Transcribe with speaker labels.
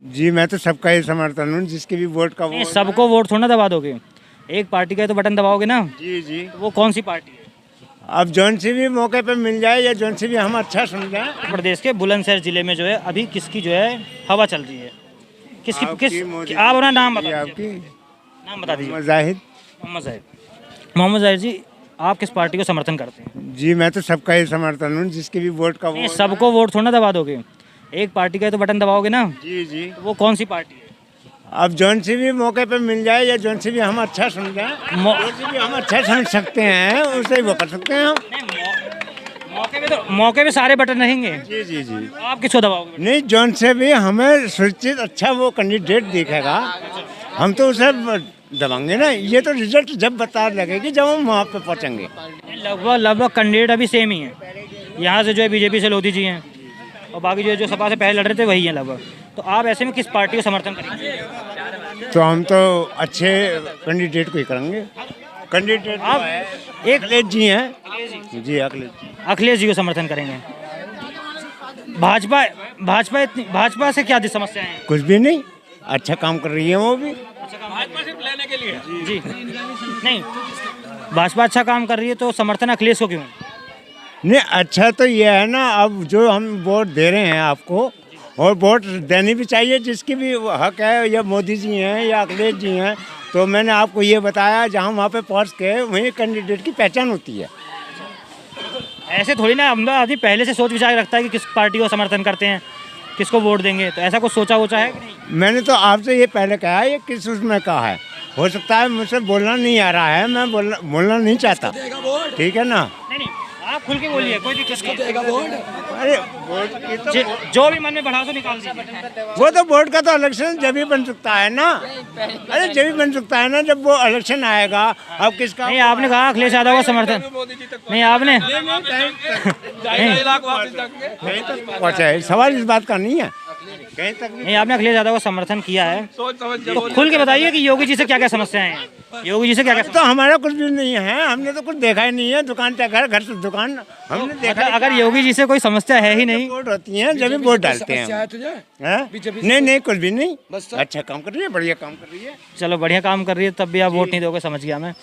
Speaker 1: जी मैं तो सबका ही समर्थन हूँ, जिसके भी वोट का
Speaker 2: नहीं,
Speaker 1: वो।
Speaker 2: सबको वोट थोड़ा ना दबा दोगे, एक पार्टी का ही तो बटन दबाओगे ना।
Speaker 1: जी जी।
Speaker 2: तो वो कौन सी पार्टी है?
Speaker 1: अब जौन सी भी मौके पे मिल जाए या जौन सी भी हम अच्छा समझें।
Speaker 2: उत्तर प्रदेश के बुलंदशहर जिले में जो है अभी किसकी जो है हवा चल रही है? किसकी
Speaker 1: आपकी
Speaker 2: किस
Speaker 1: मोदी
Speaker 2: आप अपना नाम
Speaker 1: जी,
Speaker 2: बता
Speaker 1: आपकी
Speaker 2: दीजिए। नाम बता दीजिए।
Speaker 1: मोहम्मद जाहिद।
Speaker 2: मोहम्मद जाहिद। मोहम्मद जाहिद जी, आप किस पार्टी को समर्थन करते हैं?
Speaker 1: जी मैं तो सबका ही समर्थन हूँ, जिसके भी वोट का
Speaker 2: नहीं,
Speaker 1: वो।
Speaker 2: सबको वोट थोड़ा ना दबा दोगे, एक पार्टी का ही तो बटन दबाओगे ना।
Speaker 1: जी जी।
Speaker 2: तो वो कौन सी पार्टी है?
Speaker 1: अब जौन सी भी मौके पे मिल जाए या जौन सी भी हम अच्छा समझें,
Speaker 2: मौ-
Speaker 1: जौन सी भी हम अच्छा समझ सकते हैं उसे ही वो कर सकते हैं हम।
Speaker 2: नहीं, मौके पे सारे बटन रहेंगे।
Speaker 1: जी जी जी।
Speaker 2: आप किसको दबाओगे?
Speaker 1: नहीं, जौन से भी हमें सुचित अच्छा वो कैंडिडेट दिखेगा हम तो उसे दबाएंगे ना। ये तो रिजल्ट जब बता लगेगी जब हम वहाँ पे पहुँचेंगे।
Speaker 2: लगभग लगभग कैंडिडेट अभी सेम ही है। यहाँ से जो है बीजेपी से लोधी जी हैं और बाकी जो सपा से पहले लड़ रहे थे वही हैं लगभग। तो आप ऐसे में किस पार्टी को समर्थन करेंगे?
Speaker 1: तो हम तो अच्छे कैंडिडेट को ही करेंगे। कैंडिडेट
Speaker 2: आप एक
Speaker 1: अखिलेश जी हैं। जी अखिलेश जी।
Speaker 2: अखिलेश जी को समर्थन करेंगे। भाजपा भाजपा से क्या समस्याएं हैं?
Speaker 1: कुछ भी नहीं, अच्छा काम कर रही है वो भी।
Speaker 2: जी नहीं, भाजपा अच्छा काम कर रही है तो समर्थन अखिलेश को क्यों?
Speaker 1: नहीं, अच्छा तो ये है ना, अब जो हम वोट दे रहे हैं आपको, और वोट देनी भी चाहिए जिसकी भी हक है, या मोदी जी हैं या अखिलेश जी हैं। तो मैंने आपको ये बताया, जहाँ वहाँ पे पहुँच के वहीं कैंडिडेट की पहचान होती है।
Speaker 2: ऐसे थोड़ी ना हम आदमी पहले से सोच विचार रखता है कि किस पार्टी को समर्थन करते हैं, किसको वोट देंगे। तो ऐसा कुछ सोचा है कि नहीं?
Speaker 1: मैंने तो आपसे ये पहले कहा है, ये किस उसमें कहा है। हो सकता है मुझसे बोलना नहीं आ रहा है, मैं बोलना नहीं चाहता, ठीक है ना।
Speaker 2: नहीं, आप खुल के बोलिए, कोई दिक्कत नहीं है।
Speaker 1: अरे वोट की तो
Speaker 2: जो भी मन में बढ़ा तो निकाल दीजिए।
Speaker 1: वो तो वोट का तो इलेक्शन जब ही बन सकता है ना। अरे जब ही बन सकता है ना, जब वो इलेक्शन आएगा। अब किसका
Speaker 2: नहीं, आपने कहा अखिलेश यादव का समर्थन। नहीं, आपने
Speaker 1: पहुँचा है, सवाल इस बात का नहीं है कहीं तक भी।
Speaker 2: नहीं, आपने अखिलेश यादव का समर्थन किया है तो खुल के बताइए कि योगी जी से क्या क्या समस्याएं हैं। योगी जी से क्या क्या
Speaker 1: तो हमारा कुछ भी नहीं है, हमने तो कुछ देखा ही नहीं है। दुकान से घर, घर से दुकान हमने देखा।
Speaker 2: अगर योगी जी से कोई समस्या है ही नहीं,
Speaker 1: वोट होती है जब भी वोट डालते हैं। हैं? नहीं नहीं, कुछ भी नहीं, अच्छा काम कर रही है, बढ़िया काम कर रही है।
Speaker 2: चलो बढ़िया काम कर रही है तब भी आप वोट नहीं दोगे, समझ गया मैं।